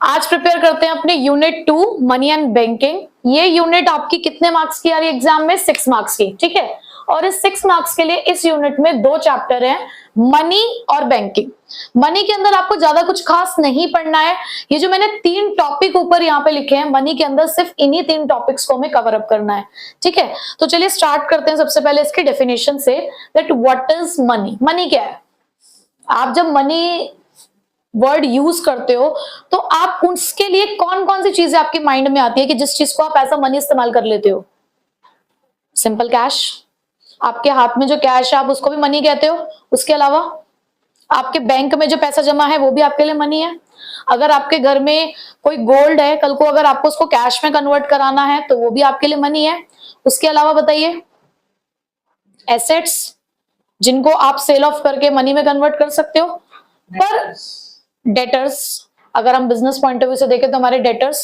आज प्रिपेयर करते हैं अपने यूनिट 2 मनी एंड बैंकिंग। ये यूनिट आपकी कितने मार्क्स की आ रही है एग्जाम में? 6 मार्क्स की, ठीक है। और इस 6 मार्क्स के लिए इस यूनिट में 2 चैप्टर हैं, मनी और बैंकिंग। मनी के अंदर आपको ज्यादा कुछ खास नहीं पढ़ना है। ये जो मैंने 3 टॉपिक ऊपर यहाँ पे लिखे हैं मनी के अंदर, सिर्फ इन्हीं 3 टॉपिक्स को हमें कवर अप करना है, ठीक है। तो चलिए स्टार्ट करते हैं सबसे पहले इसकी डेफिनेशन से, that what is money. Money क्या है? आप जब मनी वर्ड यूज करते हो तो आप उसके लिए कौन कौन सी चीजें आपके माइंड में आती है कि जिस चीज को आप ऐसा मनी इस्तेमाल कर लेते हो? Simple cash. आपके हाथ में जो कैश है आप उसको भी मनी कहते हो। उसके अलावा आपके बैंक में जो पैसा जमा है वो भी आपके लिए मनी है। अगर आपके घर में कोई गोल्ड है, कल को अगर आपको उसको कैश में कन्वर्ट कराना है तो वो भी आपके लिए मनी है। उसके अलावा बताइए, एसेट्स जिनको आप सेल ऑफ करके मनी में कन्वर्ट कर सकते हो। पर डेटर्स, अगर हम बिजनेस पॉइंट ऑफ व्यू से देखें तो हमारे डेटर्स,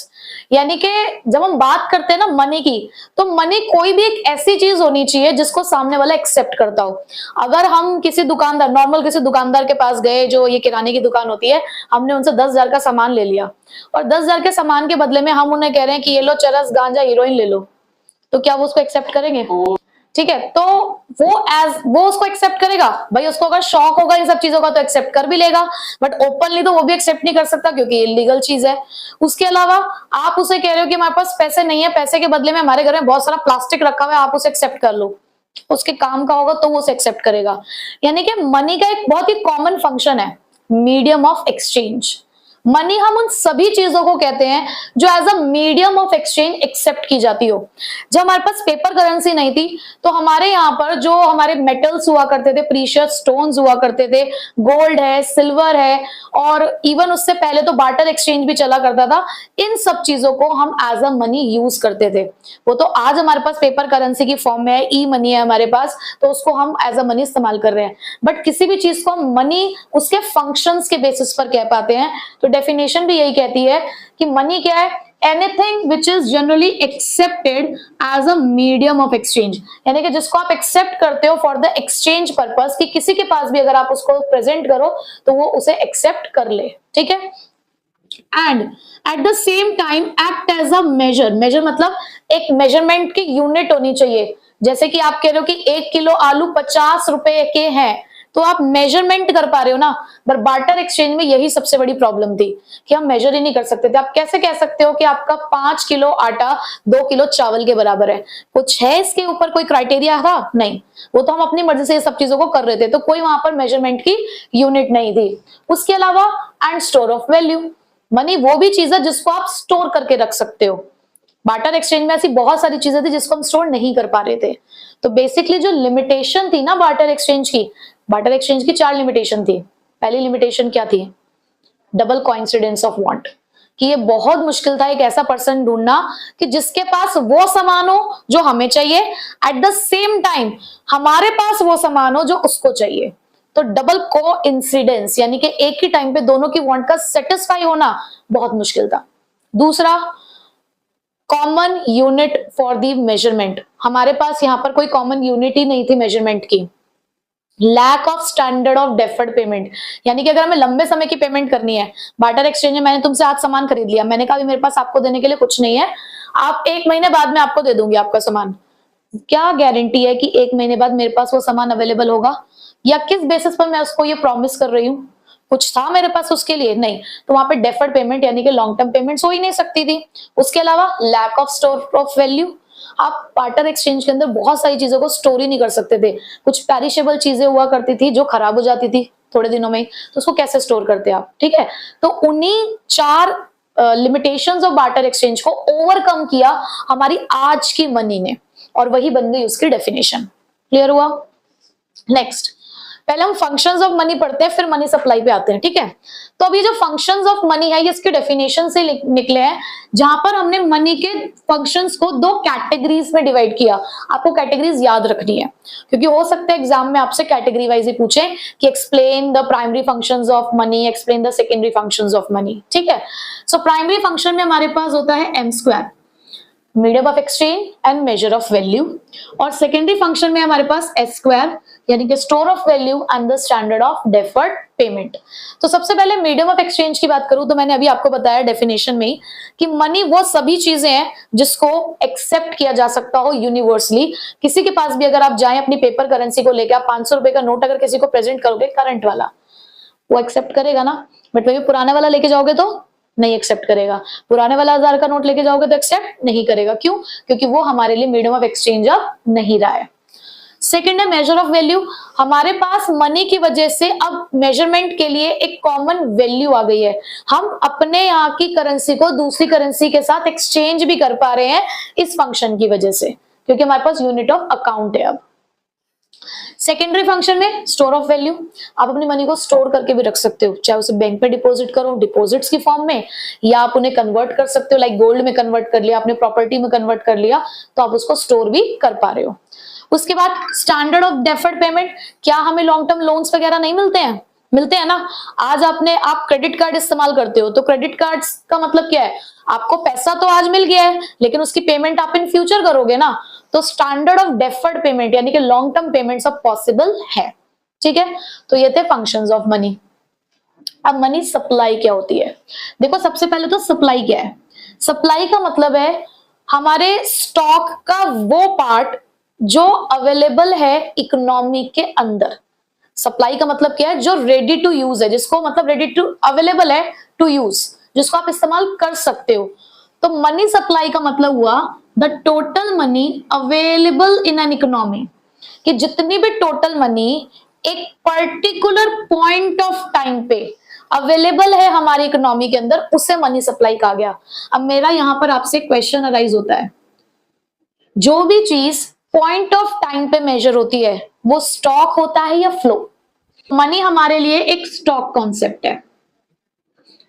यानी कि जब हम बात करते हैं ना मनी की, तो मनी कोई भी एक ऐसी चीज होनी चाहिए जिसको सामने वाला एक्सेप्ट करता हो। अगर हम किसी दुकानदार, नॉर्मल किसी दुकानदार के पास गए, जो ये किराने की दुकान होती है, हमने उनसे 10,000 का सामान ले लिया और 10,000 के सामान के बदले में हम उन्हें कह रहे हैं कि ये लो चरस, गांजा, हीरोइन ले लो, तो क्या वो उसको एक्सेप्ट करेंगे? ठीक है, तो वो उसको एक्सेप्ट करेगा भाई। उसको अगर शौक होगा इन सब चीजों का तो एक्सेप्ट कर भी लेगा, बट ओपनली तो वो भी एक्सेप्ट नहीं कर सकता क्योंकि ये इलीगल चीज है। उसके अलावा आप उसे कह रहे हो कि हमारे पास पैसे नहीं है, पैसे के बदले में हमारे घर में बहुत सारा प्लास्टिक रखा हुआ है, आप उसे एक्सेप्ट कर लो, उसके काम का होगा तो वो उसे एक्सेप्ट करेगा। यानी कि मनी का एक बहुत ही कॉमन फंक्शन है मीडियम ऑफ एक्सचेंज। मनी हम उन सभी चीजों को कहते हैं जो as a medium of exchange accept की जाती हो। जब हमारे पास पेपर करेंसी नहीं थी तो हमारे यहाँ पर जो हमारे मेटल्स हुआ करते थे, प्रीशियस स्टोन्स हुआ करते थे, गोल्ड है, सिल्वर है, और इवन उससे पहले तो बार्टर एक्सचेंज भी चला करता था। इन सब चीजों को हम एज अ मनी यूज करते थे। वो तो आज हमारे पास पेपर करेंसी की फॉर्म में है, ई मनी है हमारे पास, तो उसको हम एज अ मनी इस्तेमाल कर रहे हैं। बट किसी भी चीज को हम मनी उसके फंक्शंस के बेसिस पर कह पाते हैं। तो डेफिनेशन भी यही कहती है कि मनी क्या है? Anything which is generally accepted as a medium of exchange, यानी कि जिसको आप एक्सेप्ट करते हो फॉर द एक्सचेंज पर्पस, कि किसी के पास भी अगर आप उसको प्रेजेंट करो तो वो उसे एक्सेप्ट कर ले, ठीक है। And at the same time act as a measure. Measure मतलब एक मेजरमेंट की यूनिट होनी चाहिए। जैसे कि आप कह रहे हो कि 1 किलो आलू 50 रुपए के हैं, तो आप मेजरमेंट कर पा रहे हो ना। पर बार्टर एक्सचेंज में यही सबसे बड़ी प्रॉब्लम थी कि हम मेजर ही नहीं कर सकते थे। आप कैसे कह सकते हो कि आपका 5 किलो आटा 2 किलो चावल के बराबर है? कुछ है इसके ऊपर कोई क्राइटेरिया था? नहीं, वो तो हम अपनी मर्जी से ये सब चीजों को कर रहे थे, तो कोई वहां पर मेजरमेंट की यूनिट नहीं थी। उसके अलावा and store of value. Money वो भी चीज है जिसको आप स्टोर करके रख सकते हो। बार्टर एक्सचेंज में ऐसी बहुत सारी चीजें थी जिसको हम स्टोर नहीं कर पा रहे थे। तो बेसिकली जो लिमिटेशन थी ना बार्टर एक्सचेंज की, बार्टर एक्सचेंज की 4 लिमिटेशन थी। पहली लिमिटेशन क्या थी? डबल कोइंसिडेंस ऑफ वांट, कि ये बहुत मुश्किल था एक ऐसा पर्सन ढूंढना कि जिसके पास वो सामान हो जो हमें चाहिए, एट द सेम टाइम हमारे पास वो सामान हो जो उसको चाहिए। तो डबल को इंसिडेंस, यानी कि एक ही टाइम पे दोनों की वांट का सेटिस्फाई होना बहुत मुश्किल था। दूसरा, common unit for the measurement. हमारे पास यहाँ पर कोई कॉमन यूनिट ही नहीं थी मेजरमेंट की। Lack of standard of deferred payment, यानी कि अगर हमें लंबे समय की पेमेंट करनी है, बार्टर एक्सचेंज में मैंने तुमसे आज सामान खरीद लिया, मैंने कहा मेरे पास आपको देने के लिए कुछ नहीं है, आप 1 महीने बाद में आपको दे दूंगी आपका सामान। क्या गारंटी है कि 1 महीने बाद मेरे पास वो सामान अवेलेबल होगा? या किस बेसिस पर मैं उसको ये प्रॉमिस कर रही हूँ? कुछ था मेरे पास उसके लिए? नहीं। तो वहां पे डेफर्ड पेमेंट यानी कि लॉन्ग टर्म पेमेंट्स हो ही नहीं सकती थी। उसके अलावा lack of store of value. आप बार्टर एक्सचेंज के अंदर बहुत सारी चीजों को स्टोर ही नहीं कर सकते थे। कुछ पेरिशेबल चीजें हुआ करती थी जो खराब हो जाती थी थोड़े दिनों में, तो उसको कैसे स्टोर करते आप? ठीक है, तो उन्हीं 4 लिमिटेशंस ऑफ बार्टर एक्सचेंज को ओवरकम किया हमारी आज की मनी ने, और वही बन गई उसकी डेफिनेशन। क्लियर हुआ? नेक्स्ट, पहले हम फंक्शंस ऑफ मनी पढ़ते हैं, फिर मनी सप्लाई पे आते हैं, ठीक है। तो अभी जो फंक्शंस ऑफ मनी है ये इसके डेफिनेशन से निकले हैं, जहां पर हमने मनी के फंक्शंस को 2 कैटेगरीज में डिवाइड किया। आपको कैटेगरीज याद रखनी है क्योंकि हो सकता है एग्जाम में आपसे कैटेगरी वाइज ही पूछे कि explain the primary functions of money, explain the secondary functions of money, ठीक है। सो प्राइमरी फंक्शन में हमारे पास होता है m², medium of exchange and measure of value, और सेकेंडरी फंक्शन में हमारे पास s², यानी कि store of value and the standard of deferred payment. तो सबसे पहले मीडियम ऑफ एक्सचेंज की बात करूं तो मैंने अभी आपको बताया डेफिनेशन में ही कि मनी वो सभी चीजें हैं जिसको एक्सेप्ट किया जा सकता हो यूनिवर्सली। किसी के पास भी अगर आप जाएं अपनी पेपर करेंसी को लेकर, आप 500 रुपए का नोट अगर किसी को प्रेजेंट करोगे करंट वाला, वो एक्सेप्ट करेगा ना, बट वही पुराने वाला लेके जाओगे तो नहीं एक्सेप्ट करेगा। पुराने वाला 1000 का नोट लेके जाओगे तो एक्सेप्ट नहीं करेगा। क्यों? क्योंकि वो हमारे लिए मीडियम ऑफ एक्सचेंज अब नहीं रहा है। सेकेंड है मेजर ऑफ वैल्यू। हमारे पास मनी की वजह से अब मेजरमेंट के लिए एक कॉमन वैल्यू आ गई है। हम अपने यहाँ की करेंसी को दूसरी करेंसी के साथ एक्सचेंज भी कर पा रहे हैं इस फंक्शन की वजह से, क्योंकि हमारे पास यूनिट ऑफ अकाउंट है अब। सेकेंडरी फंक्शन में स्टोर ऑफ वैल्यू, आप अपनी मनी को स्टोर करके भी रख सकते हो, चाहे उसे बैंक में डिपॉजिट करो डिपॉजिट्स की फॉर्म में, या आप उन्हें कन्वर्ट कर सकते हो, लाइक गोल्ड में कन्वर्ट कर लिया, आपने प्रॉपर्टी में कन्वर्ट कर लिया, तो आप उसको स्टोर भी कर पा रहे हो। उसके बाद स्टैंडर्ड ऑफ डेफर्ड पेमेंट। क्या हमें लॉन्ग टर्म लोन्स वगैरह नहीं मिलते हैं? मिलते हैं ना। आज आप क्रेडिट कार्ड इस्तेमाल करते हो, तो क्रेडिट कार्ड का मतलब क्या है? आपको पैसा तो आज मिल गया है, लेकिन उसकी पेमेंट आप इन फ्यूचर करोगे ना। तो स्टैंडर्ड ऑफ डेफर्ड पेमेंट यानी कि लॉन्ग टर्म पेमेंट सब पॉसिबल है। ठीक है, तो ये थे फंक्शंस ऑफ मनी। अब मनी सप्लाई क्या होती है? देखो, सबसे पहले तो सप्लाई क्या है? सप्लाई का मतलब है हमारे स्टॉक का वो पार्ट जो अवेलेबल है इकोनॉमी के अंदर। सप्लाई का मतलब क्या है? जो रेडी टू यूज है, जिसको मतलब रेडी टू अवेलेबल है टू यूज, जिसको आप इस्तेमाल कर सकते हो। तो मनी सप्लाई का मतलब हुआ the total money available in an economy, कि जितनी भी टोटल मनी एक पर्टिकुलर पॉइंट ऑफ टाइम पे अवेलेबल है हमारी इकोनॉमी के अंदर, उसे मनी सप्लाई कहा गया। अब मेरा यहां पर आपसे क्वेश्चन अराइज होता है, जो भी चीज पॉइंट ऑफ टाइम पे मेजर होती है वो स्टॉक होता है या फ्लो? मनी हमारे लिए एक स्टॉक कॉन्सेप्ट है,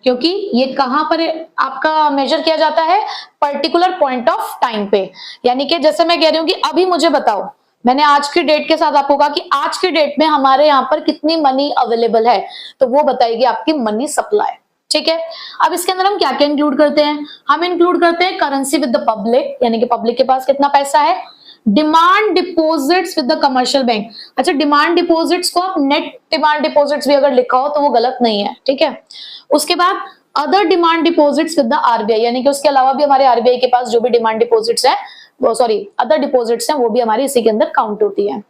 क्योंकि ये कहां पर आपका मेजर किया जाता है? पर्टिकुलर पॉइंट ऑफ टाइम पे। यानी कि जैसे मैं कह रही हूं कि अभी मुझे बताओ, मैंने आज की डेट के साथ आपको कहा कि आज की डेट में हमारे यहाँ पर कितनी मनी अवेलेबल है, तो वो बताएगी आपकी मनी सप्लाई। ठीक है, अब इसके अंदर हम क्या क्या इंक्लूड करते हैं? हम इंक्लूड करते हैं करेंसी विद द पब्लिक, यानी कि पब्लिक के पास कितना पैसा है। Demand deposits with the commercial bank. अच्छा, डिमांड डिपॉजिट्स को आप नेट डिमांड डिपॉजिट्स भी अगर लिखा हो तो वो गलत नहीं है। ठीक है, उसके बाद other demand deposits with the RBI, यानी कि उसके अलावा भी हमारे आरबीआई के पास जो भी डिमांड डिपॉजिट्स है, वो सॉरी अदर डिपॉजिट्स हैं, वो भी हमारी इसी के अंदर काउंट होती है।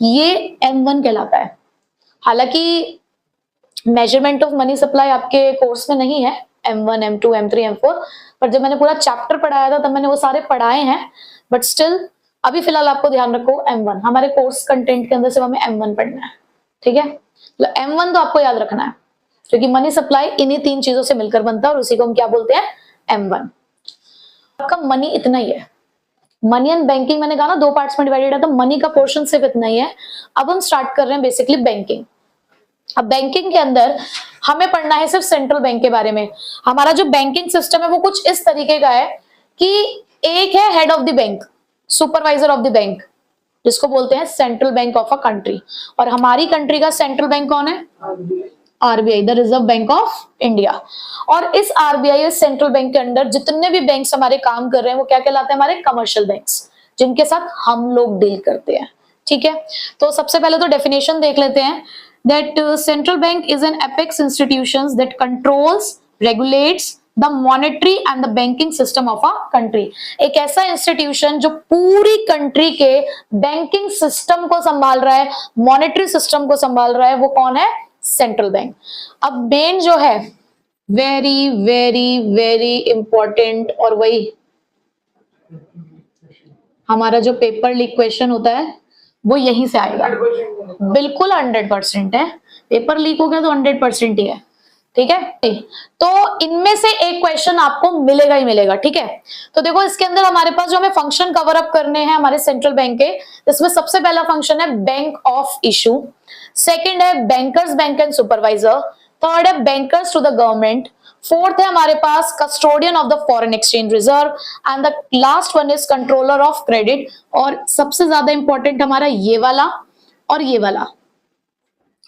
ये M1 कहलाता है। हालांकि मेजरमेंट ऑफ मनी सप्लाई आपके कोर्स में नहीं है, M1, M2, M3, M4, पर जब मैंने पूरा चैप्टर पढ़ाया था तब मैंने वो सारे पढ़ाए हैं, बट स्टिल अभी फिलहाल आपको ध्यान रखो M1 हमारे कोर्स कंटेंट के अंदर से हमें M1 पढ़ना है। ठीक है, तो M1 तो आपको याद रखना है, क्योंकि मनी सप्लाई इन्हीं 3 चीजों से मिलकर बनता है और उसी को हम क्या बोलते हैं? M1। आपका मनी इतना ही है। मनी एंड बैंकिंग मैंने कहा ना 2 पार्ट्स में डिवाइडेड है, तो मनी का पोर्शन सिर्फ इतना ही है। अब हम स्टार्ट कर रहे हैं बेसिकली बैंकिंग। अब बैंकिंग के अंदर हमें पढ़ना है सिर्फ सेंट्रल बैंक के बारे में। हमारा जो बैंकिंग सिस्टम है वो कुछ इस तरीके का है कि एक है head of the bank, supervisor of the bank, जिसको बोलते हैं central bank of a country. और हमारी कंट्री का सेंट्रल बैंक कौन है? RBI, the reserve bank of India. और इस आरबीआई, इस सेंट्रल बैंक के अंदर जितने भी बैंक्स हमारे काम कर रहे हैं वो क्या कहलाते हैं? हमारे कमर्शियल बैंक्स, जिनके साथ हम लोग डील करते हैं। ठीक है, तो सबसे पहले तो डेफिनेशन देख लेते हैं that central bank is an apex institutions that controls, regulates the monetary and the banking system of a country। एक ऐसा इंस्टीट्यूशन जो पूरी कंट्री के बैंकिंग सिस्टम को संभाल रहा है, मॉनेटरी सिस्टम को संभाल रहा है, वो कौन है? Central bank. अब मेन जो है वेरी वेरी वेरी इंपॉर्टेंट, और वही हमारा जो पेपर लीक क्वेश्चन होता है वो यहीं से आएगा। बिल्कुल 100% है, पेपर लीक हो गया तो 100% ही है। ठीक है, तो इनमें से एक क्वेश्चन आपको मिलेगा ही मिलेगा। ठीक है, तो देखो इसके अंदर हमारे पास जो हमें फंक्शन कवर अप करने हैं हमारे सेंट्रल बैंक के, इसमें सबसे पहला फंक्शन है बैंक ऑफ इशू, सेकंड है bankers bank and supervisor, third है bankers to the government, fourth है हमारे पास custodian of the foreign exchange reserve, and the last one is controller of credit. और सबसे ज्यादा इंपॉर्टेंट हमारा ये वाला और ये वाला,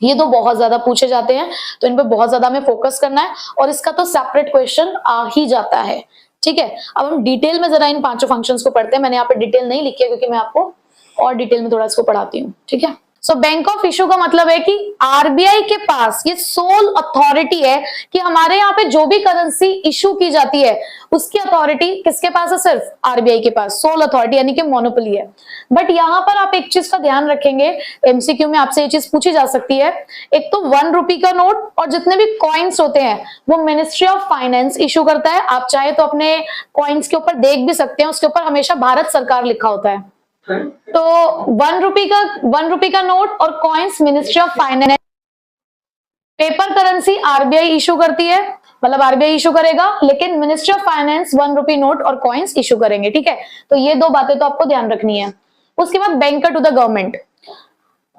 ये दो बहुत ज्यादा पूछे जाते हैं, तो इन पे बहुत ज्यादा हमें फोकस करना है, और इसका तो सेपरेट क्वेश्चन आ ही जाता है। ठीक है, अब हम डिटेल में जरा इन 5 फंक्शंस को पढ़ते हैं। मैंने यहाँ पे डिटेल नहीं लिखी है क्योंकि मैं आपको और डिटेल में थोड़ा इसको पढ़ाती हूँ। ठीक है, सो बैंक ऑफ इशू का मतलब है कि आरबीआई के पास ये सोल अथॉरिटी है कि हमारे यहाँ पे जो भी करेंसी इशू की जाती है उसकी अथॉरिटी किसके पास है, सिर्फ आरबीआई के पास, सोल अथॉरिटी यानी कि मोनोपोली है। बट यहाँ पर आप एक चीज का ध्यान रखेंगे, एमसीक्यू में आपसे ये चीज पूछी जा सकती है, एक तो 1 रुपए का नोट और जितने भी कॉइन्स होते हैं वो मिनिस्ट्री ऑफ फाइनेंस इशू करता है। आप चाहे तो अपने कॉइन्स के ऊपर देख भी सकते हैं, उसके ऊपर हमेशा भारत सरकार लिखा होता है। तो 1 रुपए का नोट और coins ministry of finance. Paper currency RBI issue करती है, मतलब आरबीआई इशू करेगा, लेकिन मिनिस्ट्री ऑफ फाइनेंस 1 रुपए नोट और कॉइन्स इशू करेंगे। ठीक है, तो ये दो बातें तो आपको ध्यान रखनी है। उसके बाद बैंकर टू द गवर्नमेंट।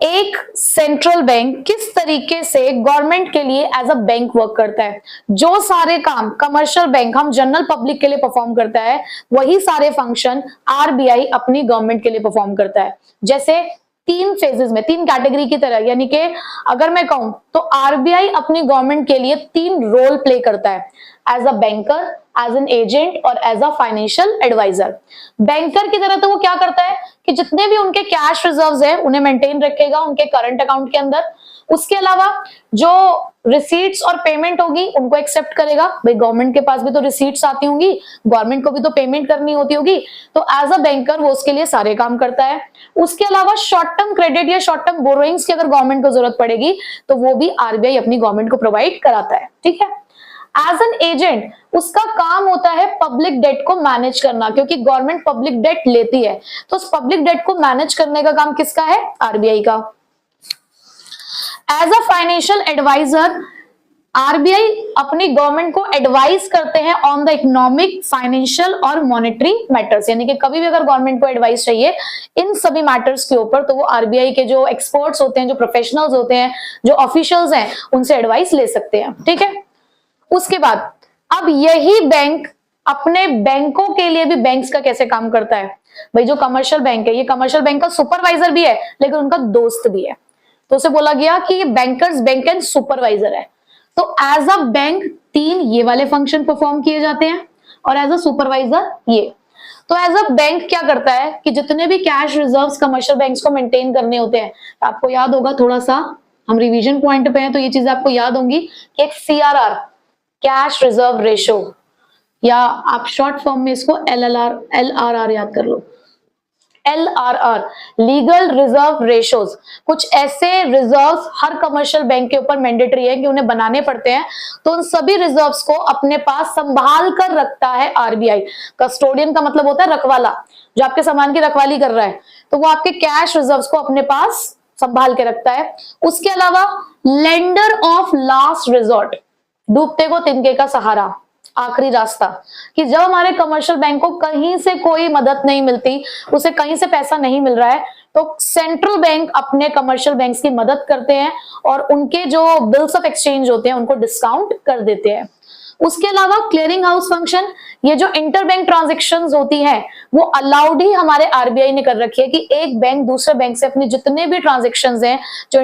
एक सेंट्रल बैंक किस तरीके से गवर्नमेंट के लिए एज अ बैंक वर्क करता है, जो सारे काम कमर्शियल बैंक हम जनरल पब्लिक के लिए परफॉर्म करता है वही सारे फंक्शन आरबीआई अपनी गवर्नमेंट के लिए परफॉर्म करता है। जैसे 3 फेजेस में, 3 कैटेगरी की तरह, यानी कि अगर मैं कहूं तो आरबीआई अपनी गवर्नमेंट के लिए 3 रोल प्ले करता है, as a banker, as an agent और as a financial advisor. Banker की तरह तो वो क्या करता है कि जितने भी उनके कैश रिजर्व्स है उन्हें मेंटेन रखेगा उनके करंट अकाउंट के अंदर। उसके अलावा जो रिसीट्स और पेमेंट होगी उनको एक्सेप्ट करेगा, भाई गवर्नमेंट के पास भी तो रिसीट्स आती होंगी, गवर्नमेंट को भी तो पेमेंट करनी होती होगी, तो एज अ बैंकर वो उसके लिए सारे काम करता है। उसके अलावा शॉर्ट टर्म क्रेडिट या शॉर्ट टर्म बोरोइंग्स की अगर गवर्नमेंट को जरूरत पड़ेगी तो वो भी आरबीआई अपनी गवर्नमेंट को प्रोवाइड कराता है। ठीक है, एज एन एजेंट उसका काम होता है पब्लिक डेट को मैनेज करना, क्योंकि गवर्नमेंट पब्लिक डेट लेती है, तो उस पब्लिक डेट को मैनेज करने का काम किसका है, आरबीआई का। As a financial advisor RBI अपनी गवर्नमेंट को एडवाइस करते हैं ऑन द इकोनॉमिक, फाइनेंशियल और मॉनेटरी मैटर्स, यानी कि कभी भी अगर गवर्नमेंट को एडवाइस चाहिए इन सभी मैटर्स के ऊपर तो वो आरबीआई के जो एक्सपर्ट्स होते हैं, जो प्रोफेशनल्स होते हैं, जो ऑफिशियल्स हैं, उनसे एडवाइस ले सकते हैं। ठीक है, उसके बाद अब यही बैंक अपने बैंकों के लिए भी बैंक्स का कैसे काम करता है, भाई जो कमर्शियल बैंक है ये कमर्शियल बैंक का सुपरवाइजर भी है लेकिन उनका दोस्त भी है, तो उसे बोला गया कि ये बैंकर्स बैंक एंड सुपरवाइजर है। तो एज अ बैंक 3 ये वाले फंक्शन परफॉर्म किए जाते हैं और एज अ सुपरवाइजर ये। तो एज अ बैंक क्या करता है कि जितने भी कैश रिजर्व्स कमर्शियल बैंक्स को मेंटेन करने होते हैं, आपको याद होगा, थोड़ा सा हम रिवीजन पॉइंट पे हैं तो ये चीजें आपको याद होंगी कि एक सीआरआर, कैश रिजर्व रेशो, या आप शॉर्ट फॉर्म में इसको एलआरआर याद कर लो, LRR, लीगल रिजर्व रेशोज। कुछ ऐसे रिजर्व्स हर कमर्शियल बैंक के ऊपर मैंडेटरी है कि उन्हें बनाने पड़ते हैं, तो उन सभी रिजर्व्स को अपने पास संभाल कर रखता है आरबीआई। कस्टोडियन का मतलब होता है रखवाला, जो आपके सामान की रखवाली कर रहा है, तो वो आपके कैश रिजर्व्स को अपने पास संभाल के रखता है। उसके अलावा लेंडर ऑफ लास्ट रिजॉर्ट, डूबते को तिनके का सहारा, आखिरी रास्ता, कि जब हमारे कमर्शियल बैंक को कहीं से कोई मदद नहीं मिलती, उसे कहीं से पैसा नहीं मिल रहा है, तो सेंट्रल बैंक अपने कमर्शियल बैंक्स की मदद करते हैं और उनके जो बिल्स ऑफ एक्सचेंज होते हैं उनको डिस्काउंट कर देते हैं। उसके अलावा क्लियरिंग हाउस फंक्शन, ये जो इंटर बैंक ट्रांजेक्शन्स होती हैं वो अलाउड ही हमारे आरबीआई ने कर रखी है कि एक बैंक दूसरे बैंक से अपनी जितने भी ट्रांजेक्शन्स हैं, जो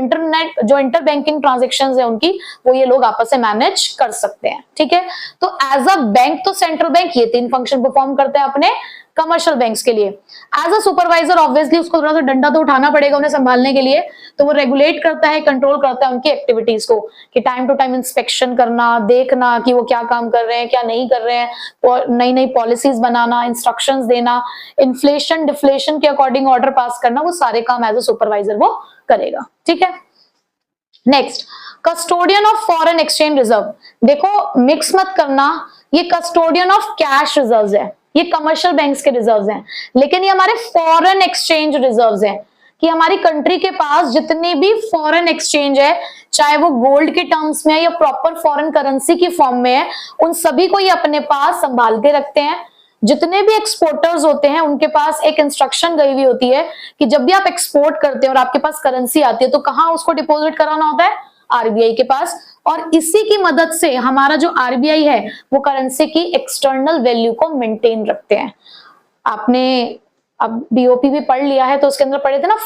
इंटर बैंकिंग ट्रांजेक्शन्स हैं उनकी, वो ये लोग आपस में मैनेज कर सकते हैं। ठीक है, तो एज अ बैंक तो सेंट्रल बैंक ये 3 फंक्शन परफॉर्म करते हैं अपने कमर्शियल बैंक्स के लिए। एज अ सुपरवाइजर ऑब्वियसली उसको थोड़ा सा डंडा तो उठाना पड़ेगा उन्हें संभालने के लिए, तो वो रेगुलेट करता है, कंट्रोल करता है उनकी एक्टिविटीज को, कि टाइम टू टाइम इंस्पेक्शन करना, देखना कि वो क्या काम कर रहे हैं, क्या नहीं कर रहे हैं, और नई नई पॉलिसीज बनाना, इंस्ट्रक्शंस देना, इन्फ्लेशन डिफ्लेशन के अकॉर्डिंग ऑर्डर पास करना, वो सारे काम एज अ सुपरवाइजर वो करेगा। ठीक है, next custodian of foreign exchange reserve. देखो मिक्स मत करना, ये कस्टोडियन ऑफ कैश रिजर्व्स है, ये कमर्शियल बैंक्स के रिजर्व्स हैं, लेकिन ये हमारे फॉरेन एक्सचेंज रिजर्व्स हैं, कि हमारी कंट्री के पास जितनी भी फॉरेन एक्सचेंज है, चाहे वो गोल्ड के टर्म्स में है या प्रॉपर फॉरेन करेंसी की फॉर्म में है, उन सभी को ये अपने पास संभाल के रखते हैं। जितने भी एक्सपोर्टर्स होते हैं उनके पास एक इंस्ट्रक्शन गई हुई होती है कि जब भी आप एक्सपोर्ट करते हैं और आपके पास करेंसी आती है तो कहाँ उसको डिपॉजिट कराना होता है, आरबीआई के पास, और इसी की मदद से हमारा जो आरबीआई है वो करेंसी की एक्सटर्नल वैल्यू को मेंटेन रखते हैं। आपने अब बीओपी भी पढ़ लिया है तो उसके अंदर पढ़े थे ना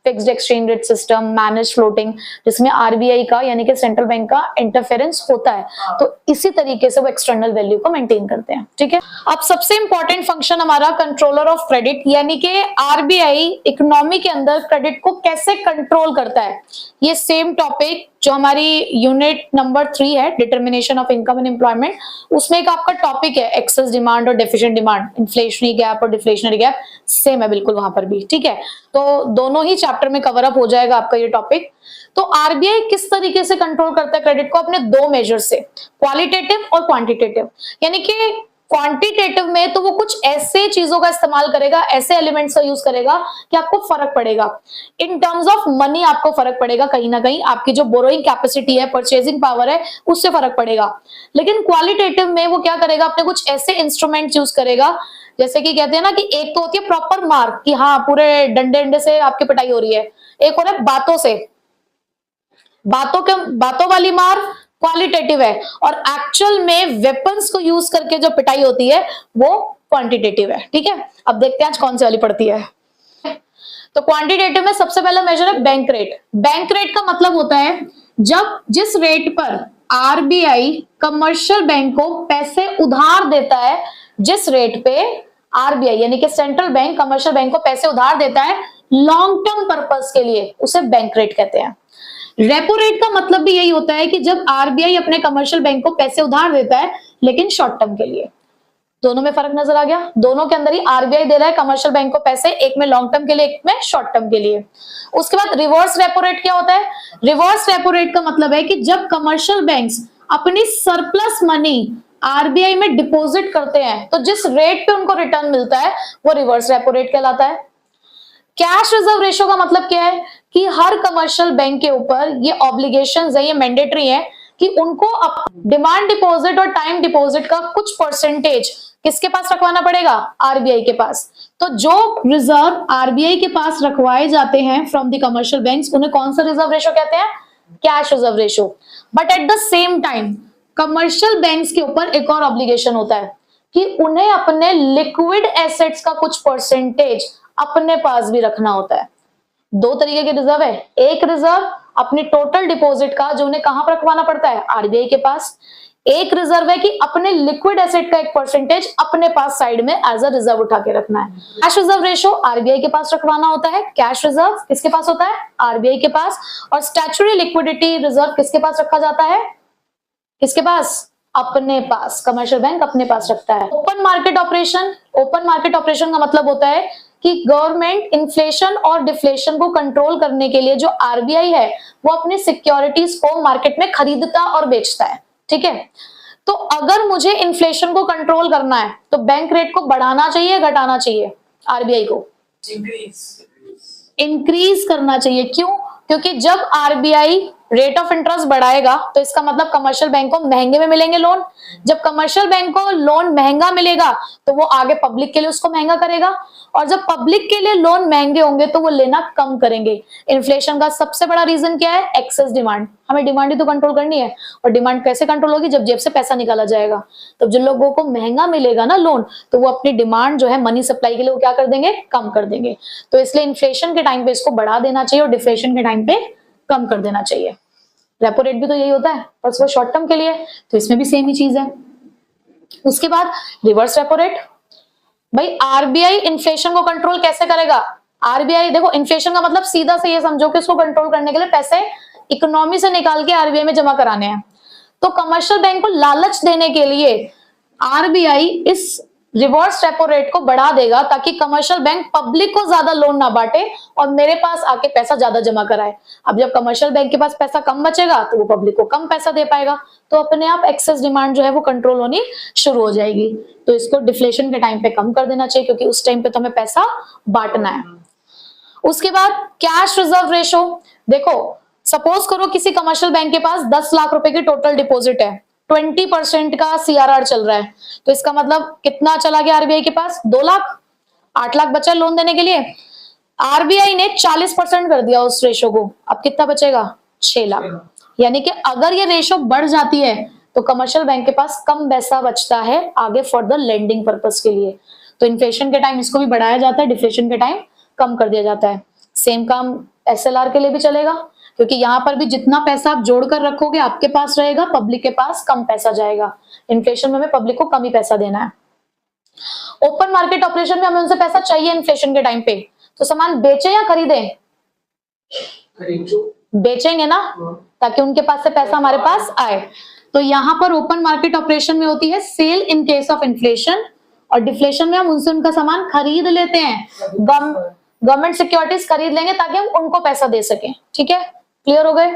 fixed exchange rate system, manage floating, जिसमें आरबीआई का यानी कि सेंट्रल बैंक का इंटरफेरेंस होता है, तो इसी तरीके से वो एक्सटर्नल वैल्यू को मेंटेन करते हैं। ठीक है, अब सबसे इंपॉर्टेंट फंक्शन हमारा कंट्रोलर ऑफ क्रेडिट, यानी कि आरबीआई इकोनॉमी के अंदर क्रेडिट को कैसे कंट्रोल करता है। ये सेम टॉपिक जो हमारी यूनिट नंबर 3 है, determination of income and employment, उसमें एक आपका टॉपिक है एक्सेस डिमांड और डेफिशिएंट डिमांड, इन्फ्लेशनरी गैप और डिफ्लेशनरी गैप, सेम है बिल्कुल वहां पर भी। ठीक है, तो दोनों ही चैप्टर में कवर अप हो जाएगा आपका ये टॉपिक। तो आरबीआई किस तरीके से कंट्रोल करता है क्रेडिट को, अपने दो मेजर से, क्वालिटेटिव और क्वांटिटेटिव। यानी कि क्वांटिटेटिव में तो वो कुछ ऐसे चीजों का इस्तेमाल करेगा, ऐसे एलिमेंट्स का यूज करेगा कि आपको फर्क पड़ेगा, इन टर्म्स ऑफ मनी आपको फर्क पड़ेगा, कहीं ना कहीं आपकी जो बोरोइंग कैपेसिटी है, परचेजिंग पावर है, उससे फर्क पड़ेगा। लेकिन क्वालिटेटिव में वो क्या करेगा, अपने कुछ ऐसे इंस्ट्रूमेंट यूज करेगा, जैसे कि कहते हैं ना कि एक तो होती है प्रॉपर मार्क कि हाँ पूरे डंडे डंडे से आपकी पिटाई हो रही है, एक और है बातों से, बातों वाली मार क्वालिटेटिव है, और एक्चुअल में वेपन्स को यूज करके जो पिटाई होती है वो क्वांटिटेटिव है। ठीक है, अब देखते हैं आज कौन सी वाली पड़ती है। तो क्वांटिटेटिव में सबसे पहला मेजर है बैंक रेट। बैंक रेट का मतलब होता है जब जिस रेट पर आरबीआई कमर्शियल बैंक को पैसे उधार देता है, जिस रेट पे आरबीआई यानी कि सेंट्रल बैंक कमर्शियल बैंक को पैसे उधार देता है लॉन्ग टर्म पर्पस के लिए, उसे बैंक रेट कहते हैं। रेपो रेट का मतलब भी यही होता है कि जब आरबीआई अपने कमर्शियल बैंक को पैसे उधार देता है लेकिन शॉर्ट टर्म के लिए। दोनों में फर्क नजर आ गया, दोनों के अंदर ही आरबीआई दे रहा है कमर्शियल बैंक को पैसे, एक में लॉन्ग टर्म के लिए, एक में शॉर्ट टर्म के लिए। उसके बाद रिवर्स रेपो रेट क्या होता है, रिवर्स रेपो रेट का मतलब है कि जब कमर्शियल बैंक्स अपनी सरप्लस मनी आरबीआई में डिपॉजिट करते हैं तो जिस रेट पे उनको रिटर्न मिलता है वो रिवर्स रेपो रेट कहलाता है। कैश रिजर्व रेशो का मतलब क्या है कि हर कमर्शियल बैंक के ऊपर ये ऑब्लिगेशंस है, ये मैंडेटरी है कि उनको डिमांड डिपॉजिट और टाइम डिपॉजिट का कुछ परसेंटेज किसके पास रखवाना पड़ेगा, आरबीआई के पास। तो जो रिजर्व आरबीआई के पास रखवाए जाते हैं फ्रॉम द कमर्शियल बैंक्स, उन्हें कौन सा रिजर्व रेशो कहते हैं, cash reserve ratio. But at the same time commercial banks के ऊपर एक और ऑब्लिगेशन होता है कि उन्हें अपने लिक्विड एसेट्स का कुछ परसेंटेज अपने पास भी रखना होता है। दो तरीके के रिजर्व है, एक रिजर्व अपनी टोटल डिपॉजिट का जो उन्हें कहां पर रखवाना पड़ता है, आरबीआई के पास। एक रिजर्व है कि अपने लिक्विड एसेट का एक परसेंटेज अपने पास साइड में एज अ रिजर्व उठा के रखना है। कैश रिजर्व रेशो आरबीआई के पास रखवाना होता है, कैश रिजर्व किसके पास होता है, आरबीआई के पास। और स्टैट्यूटरी लिक्विडिटी रिजर्व किसके पास रखा जाता है, किसके पास, अपने पास, कमर्शियल बैंक अपने पास रखता है। Open market operation, open market operation का मतलब होता है कि गवर्नमेंट इन्फ्लेशन और डिफ्लेशन को कंट्रोल करने के लिए जो आरबीआई है वो अपनी सिक्योरिटीज को मार्केट में खरीदता और बेचता है। ठीक है, तो अगर मुझे इन्फ्लेशन को कंट्रोल करना है तो बैंक रेट को बढ़ाना चाहिए, घटाना चाहिए, आरबीआई को इंक्रीज करना चाहिए। क्यों, क्योंकि जब आरबीआई रेट ऑफ इंटरेस्ट बढ़ाएगा तो इसका मतलब कमर्शियल बैंक को महंगे में मिलेंगे लोन। जब कमर्शियल बैंक को लोन महंगा मिलेगा तो वो आगे पब्लिक के लिए उसको महंगा करेगा, और जब पब्लिक के लिए लोन महंगे होंगे तो वो लेना कम करेंगे। इन्फ्लेशन का सबसे बड़ा रीजन क्या है, एक्सेस डिमांड। हमें डिमांड ही तो कंट्रोल करनी है, और डिमांड कैसे कंट्रोल होगी, जब जेब से पैसा निकाला जाएगा। तो जिन लोगों को महंगा मिलेगा ना लोन, तो वो अपनी डिमांड जो है मनी सप्लाई के लिए वो क्या कर देंगे, कम कर देंगे। तो इसलिए इन्फ्लेशन के टाइम पे इसको बढ़ा देना चाहिए और डिफ्लेशन के टाइम पे कम कर देना चाहिए। रेपो रेट भी तो यही होता है, पर वो शॉर्ट टर्म के लिए, तो इसमें भी सेम ही चीज है। उसके बाद रिवर्स रेपो रेट, भाई आरबीआई इन्फ्लेशन को कंट्रोल कैसे करेगा। आरबीआई देखो, इन्फ्लेशन का मतलब सीधा से ये समझो कि इसको कंट्रोल करने के लिए पैसे इकोनॉमी से निकाल के आरबीआई में जमा कराने हैं। तो कमर्शियल बैंक को लालच देने के लिए आरबीआई इस रिवर्स रेपो रेट को बढ़ा देगा ताकि कमर्शियल बैंक पब्लिक को ज्यादा लोन ना बांटे और मेरे पास आके पैसा ज्यादा जमा कराए। अब जब कमर्शियल बैंक के पास पैसा कम बचेगा तो वो पब्लिक को कम पैसा दे पाएगा, तो अपने आप एक्सेस डिमांड जो है वो कंट्रोल होनी शुरू हो जाएगी। तो इसको डिफ्लेशन के टाइम पे कम कर देना चाहिए, क्योंकि उस टाइम पे तो हमें पैसा बांटना है। उसके बाद कैश रिजर्व रेशो, देखो सपोज करो किसी कमर्शियल बैंक के पास 10 लाख रुपए की टोटल डिपॉजिट है, 20% का सीआरआर चल रहा है, तो इसका मतलब कितना चला गया आरबीआई के पास, 2 लाख, 8 लाख बचा लोन देने के लिए। आरबीआई ने 40% कर दिया उस रेशो को, अब कितना बचेगा, 6 लाख। यानी कि अगर ये रेशो बढ़ जाती है तो कमर्शियल बैंक के पास कम पैसा बचता है आगे फॉर द लेंडिंग पर्पस के लिए। तो इन्फ्लेशन के टाइम इसको भी बढ़ाया जाता है, डिफ्लेशन के टाइम कम कर दिया जाता है। सेम काम SLR के लिए भी चलेगा, क्योंकि यहाँ पर भी जितना पैसा आप जोड़कर रखोगे आपके पास रहेगा, पब्लिक के पास कम पैसा जाएगा। इन्फ्लेशन में हमें पब्लिक को कम ही पैसा देना है। ओपन मार्केट ऑपरेशन में हमें उनसे पैसा चाहिए इन्फ्लेशन के टाइम पे, तो सामान बेचे या खरीदें? बेचेंगे ना, ताकि उनके पास से पैसा हमारे पास आए। तो यहाँ पर ओपन मार्केट ऑपरेशन में होती है sell in case of inflation, और डिफ्लेशन में हम उनसे उनका सामान खरीद लेते हैं, गवर्नमेंट सिक्योरिटीज खरीद लेंगे ताकि हम उनको पैसा दे सकें। ठीक है, क्लियर हो गए।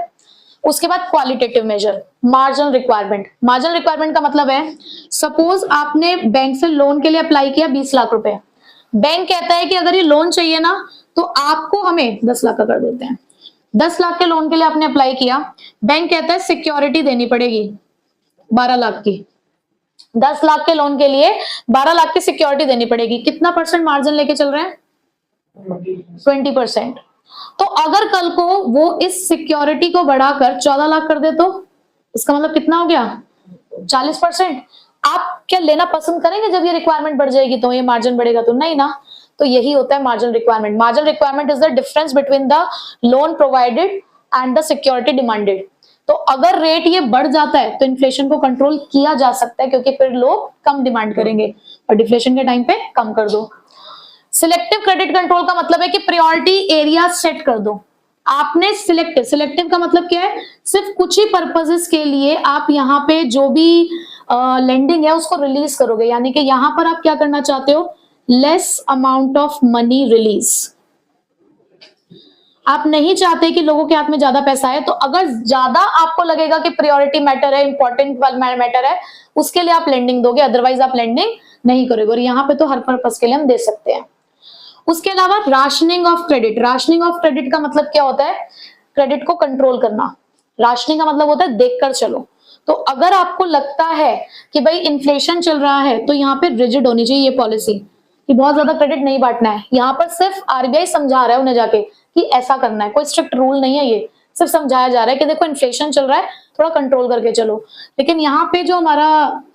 उसके बाद qualitative measure, marginal requirement. Marginal requirement का मतलब है, सपोज आपने बैंक से लोन के लिए अप्लाई किया 20 लाख रुपए, बैंक कहता है कि अगर ये लोन चाहिए ना तो आपको हमें 10 लाख का कर देते हैं। 10 लाख के लोन के लिए आपने अप्लाई किया, बैंक कहता है सिक्योरिटी देनी पड़ेगी 12 लाख की। 10 लाख के लोन के लिए 12 लाख की सिक्योरिटी देनी पड़ेगी। कितना परसेंट मार्जिन लेके चल रहे हैं? 20%। तो अगर कल को वो इस सिक्योरिटी को बढ़ाकर 14 लाख कर दे तो इसका मतलब कितना हो गया? 40%। आप क्या लेना पसंद करेंगे जब ये रिक्वायरमेंट बढ़ जाएगी तो, ये मार्जिन बढ़ेगा तो? नहीं ना। तो यही होता है marginal requirement. Marginal requirement is the difference between the loan provided and the security demanded. तो अगर रेट ये बढ़ जाता है तो इन्फ्लेशन को कंट्रोल किया जा सकता है, क्योंकि फिर लोग कम डिमांड करेंगे, और डिफ्लेशन के टाइम पे कम कर दो। सिलेक्टिव क्रेडिट कंट्रोल का मतलब है कि प्रायोरिटी एरिया सेट कर दो। आपने सिलेक्टिव का मतलब क्या है? सिर्फ कुछ ही पर्पसेस के लिए आप यहाँ पे जो भी लेंडिंग है उसको रिलीज करोगे, यानी कि यहाँ पर आप क्या करना चाहते हो? Less amount of money release. आप नहीं चाहते कि लोगों के हाथ में ज्यादा पैसा है, तो अगर ज्यादा आपको लगेगा कि प्रायोरिटी मैटर है, इंपॉर्टेंट मैटर है, उसके लिए आप लेंडिंग दोगे, अदरवाइज आप लेंडिंग नहीं करोगे। और यहाँ पे तो हर पर्पस के लिए हम दे सकते हैं। उसके अलावा rationing of credit. Rationing of credit का मतलब क्या होता है? क्रेडिट को कंट्रोल करना। राशनिंग का मतलब होता है देखकर चलो। तो अगर आपको लगता है कि भाई इन्फ्लेशन चल रहा है तो यहाँ पे रिजिड होनी चाहिए ये पॉलिसी कि बहुत ज्यादा क्रेडिट नहीं बांटना है। यहाँ पर सिर्फ आरबीआई समझा रहा है उन्हें जाके कि ऐसा करना है, कोई स्ट्रिक्ट रूल नहीं है, ये सिर्फ समझाया जा रहा है कि देखो इन्फ्लेशन चल रहा है, थोड़ा कंट्रोल करके चलो। लेकिन यहाँ पे जो हमारा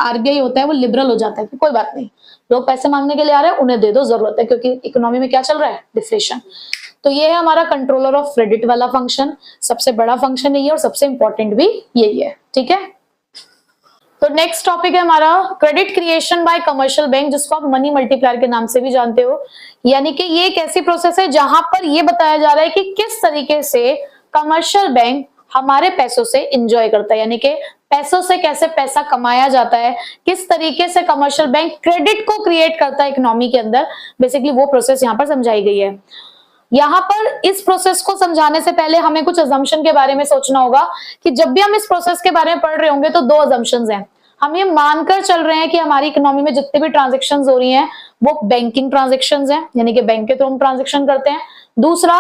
आरबीआई होता है वो लिबरल हो जाता है कि कोई बात नहीं, लोग पैसे मांगने के लिए आ रहे हैं, उन्हें दे दो, जरूरत है, क्योंकि इकोनॉमी में क्या चल रहा है? डिफ्लेशन। तो ये है हमारा कंट्रोलर ऑफ क्रेडिट वाला फंक्शन। सबसे बड़ा फंक्शन यही है और सबसे इंपॉर्टेंट भी यही है। ठीक है, तो नेक्स्ट टॉपिक है हमारा credit creation bye commercial bank, जिसको आप मनी मल्टीप्लायर के नाम से भी जानते हो। यानी कि ये एक ऐसी प्रोसेस है जहां पर ये बताया जा रहा है कि किस तरीके से कमर्शियल बैंक हमारे पैसों से एंजॉय करता है, यानी कि पैसों से कैसे पैसा कमाया जाता है, किस तरीके से कमर्शियल बैंक क्रेडिट को क्रिएट करता है इकोनॉमी के अंदर। बेसिकली वो प्रोसेस यहाँ पर समझाई गई है। यहाँ पर इस प्रोसेस को समझाने से पहले हमें कुछ अजम्पशन के बारे में सोचना होगा कि जब भी हम इस प्रोसेस के बारे में पढ़ रहे होंगे तो दो अजम्पशंस हैं। हम ये मानकर चल रहे हैं कि हमारी इकोनॉमी में जितने भी ट्रांजैक्शंस हो रही हैं वो बैंकिंग ट्रांजैक्शंस हैं, यानी कि बैंक के थ्रू हम ट्रांजैक्शन करते हैं। दूसरा,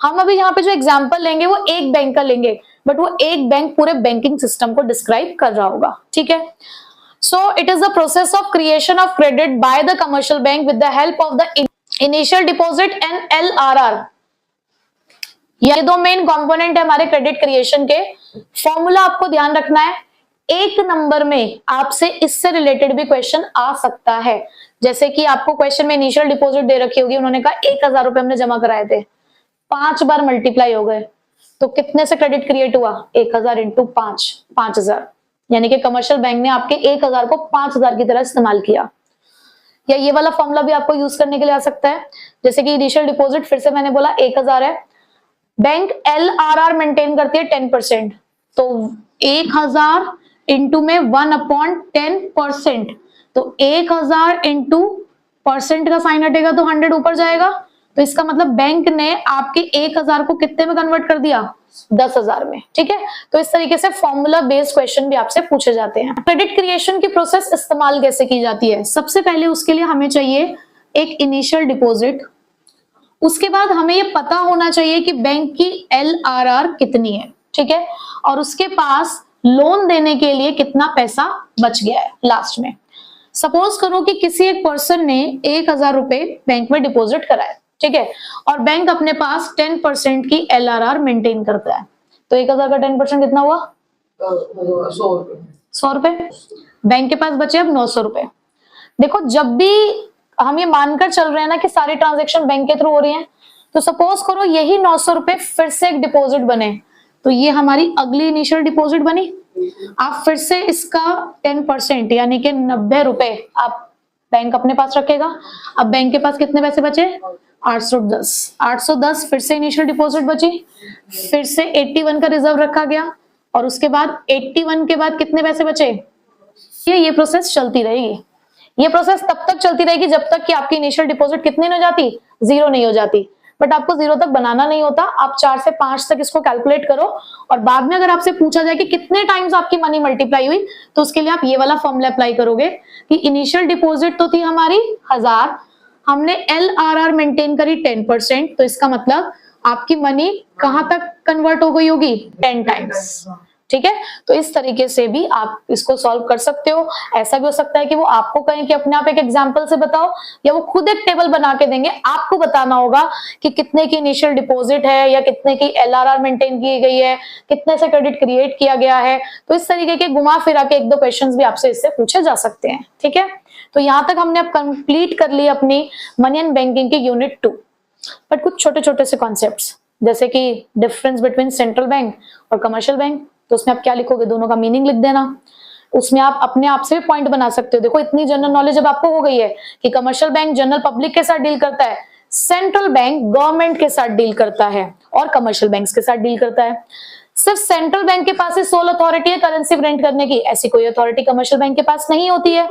हम अभी यहाँ पे जो एग्जांपल लेंगे वो एक बैंक का लेंगे, बट वो एक बैंक पूरे बैंकिंग सिस्टम को डिस्क्राइब कर रहा होगा। ठीक है, so it is the process of creation of credit by the commercial bank with the help of the initial deposit and LRR। ये दो मेन कंपोनेंट है हमारे क्रेडिट क्रिएशन के। फॉर्मूला आपको ध्यान रखना है, एक नंबर में आपसे इससे रिलेटेड भी क्वेश्चन आ सकता है। जैसे कि आपको क्वेश्चन में इनिशियल डिपॉजिट दे रखी होगी, उन्होंने कहा 1000 रुपए हमने जमा कराए थे, 5 बार मल्टीप्लाई हो गए, तो कितने से क्रेडिट क्रिएट हुआ? 1000 इंटू 5, 5000। यानी कि कमर्शियल बैंक ने आपके 1000 को 5000 की तरह इस्तेमाल किया। या ये वाला फॉर्मूला भी आपको यूज करने के लिए आ सकता है, जैसे कि इनिशियल डिपॉजिट फिर से मैंने बोला 1000 है, बैंक LRR मेंटेन करती है 10%, तो 1000 इंटू में 1/10%, तो 1000 इंटू परसेंट का साइन हटेगा तो 100 ऊपर जाएगा। तो इसका मतलब बैंक ने आपके 1000 को कितने में कन्वर्ट कर दिया? 10,000 में। ठीक है, तो इस तरीके से फॉर्मूला बेस्ड क्वेश्चन भी आपसे पूछे जाते हैं। क्रेडिट क्रिएशन की प्रोसेस इस्तेमाल कैसे की जाती है? सबसे पहले उसके लिए हमें चाहिए एक इनिशियल डिपॉजिट। उसके बाद हमें ये पता होना चाहिए कि बैंक की LRR कितनी है। ठीक है, और उसके पास लोन देने के लिए कितना पैसा बच गया है लास्ट में। सपोज करो कि किसी एक पर्सन ने 1000 रुपए बैंक में डिपॉजिट कराए, ठीक है, और बैंक अपने पास 10% की LRR मेंटेन करता है, तो 1000 का 10% कितना हुआ? 100 रुपए। बैंक के पास बचे अब 900 रुपए। देखो, जब भी हम ये मानकर चल रहे हैं ना कि सारी ट्रांजेक्शन बैंक के थ्रू हो रही हैं, तो सपोज करो यही 900 रुपए फिर से एक डिपॉजिट बने, तो ये हमारी अगली इनिशियल डिपॉजिट बनी। आप फिर से इसका 10% यानी कि 90 रुपए आप बैंक अपने पास रखेगा। अब बैंक के पास कितने पैसे बचे? 810 फिर से इनिशियल डिपॉजिट बची, फिर से 81 का रिजर्व रखा गया, और उसके बाद 81 के बाद कितने पैसे बचे? ये प्रोसेस चलती रहेगी। ये प्रोसेस तब तक चलती रहेगी जब तक कि आपकी इनिशियल डिपॉजिट कितनी नहीं हो जाती? 0 नहीं हो जाती। बट आपको 0 तक बनाना नहीं होता, आप 4 से 5 तक इसको कैलकुलेट करो, और बाद में अगर आपसे पूछा जाए कि कितने टाइम्स आपकी मनी मल्टीप्लाई हुई, तो उसके लिए आप ये वाला फॉर्मूला अप्लाई करोगे कि इनिशियल डिपॉजिट तो थी हमारी 1000, हमने LRR मेंटेन करी 10%, तो इसका मतलब आपकी मनी कहां तक कन्वर्ट हो गई होगी? 10 टाइम्स। ठीक है, तो इस तरीके से भी आप इसको सॉल्व कर सकते हो। ऐसा भी हो सकता है कि वो आपको कहें कि अपने आप एक एग्जांपल से बताओ, या वो खुद एक टेबल बना के देंगे, आपको बताना होगा कि कितने की इनिशियल डिपॉजिट है या कितने की LRR मेंटेन की गई है, कितने से क्रेडिट क्रिएट किया गया है। तो इस तरीके के घुमा फिरा के 1-2 क्वेश्चंस भी आपसे इससे पूछे जा सकते हैं। ठीक है, तो यहां तक हमने अब कंप्लीट कर ली अपनी मनी एंड बैंकिंग की यूनिट 2। बट कुछ छोटे छोटे से कॉन्सेप्ट्स, जैसे कि डिफरेंस बिटवीन सेंट्रल बैंक और कमर्शियल बैंक, तो उसमें आप क्या लिखोगे? दोनों का मीनिंग लिख देना। उसमें आप अपने आप से भी पॉइंट बना सकते हो। देखो इतनी जनरल नॉलेज अब आपको हो गई है कि कमर्शियल बैंक जनरल पब्लिक के साथ डील करता है, सेंट्रल बैंक गवर्नमेंट के साथ डील करता है और कमर्शियल बैंक्स के साथ डील करता है। सिर्फ सेंट्रल बैंक के पास ही सोल अथॉरिटी है करेंसी प्रिंट करने की, ऐसी कोई अथॉरिटी कमर्शियल बैंक के पास नहीं होती है।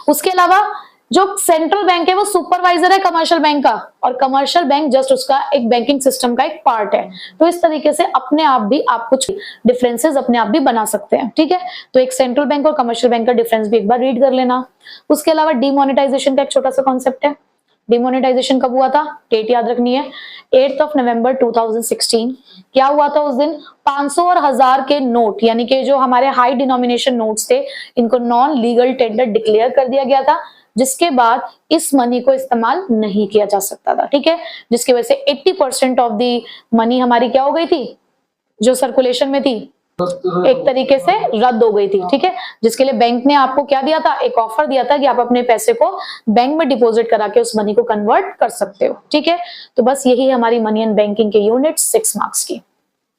उसके अलावा जो सेंट्रल बैंक है वो सुपरवाइजर है कमर्शियल बैंक का, और कमर्शियल बैंक जस्ट उसका एक बैंकिंग सिस्टम का एक पार्ट है। तो इस तरीके से अपने आप भी आप कुछ डिफरेंसेस अपने आप भी बना सकते हैं। ठीक है, तो एक सेंट्रल बैंक और कमर्शियल बैंक का डिफरेंस भी एक बार रीड कर लेना। उसके अलावा डीमोनेटाइजेशन का एक छोटा सा कॉन्सेप्ट है। डिमोनेटाइजेशन कब हुआ था? डेट याद रखनी है, 8 नवंबर 2016। क्या हुआ था उस दिन? 500 और 1000 के नोट, यानी कि जो हमारे हाई डिनोमिनेशन नोट्स थे, इनको नॉन लीगल टेंडर डिक्लेयर कर दिया गया था, जिसके बाद इस मनी को इस्तेमाल नहीं किया जा सकता था। ठीक है, जिसकी वजह से 80% ऑफ दी मनी हमारी क्या हो गई थी, जो सर्कुलेशन में थी, एक तरीके से रद्द हो गई थी। ठीक है, जिसके लिए बैंक ने आपको क्या दिया था? एक ऑफर दिया था कि आप अपने पैसे को बैंक में डिपॉजिट करा के उस मनी को कन्वर्ट कर सकते हो। ठीक है, तो बस यही हमारी मनी एंड बैंकिंग के यूनिट 6 मार्क्स की।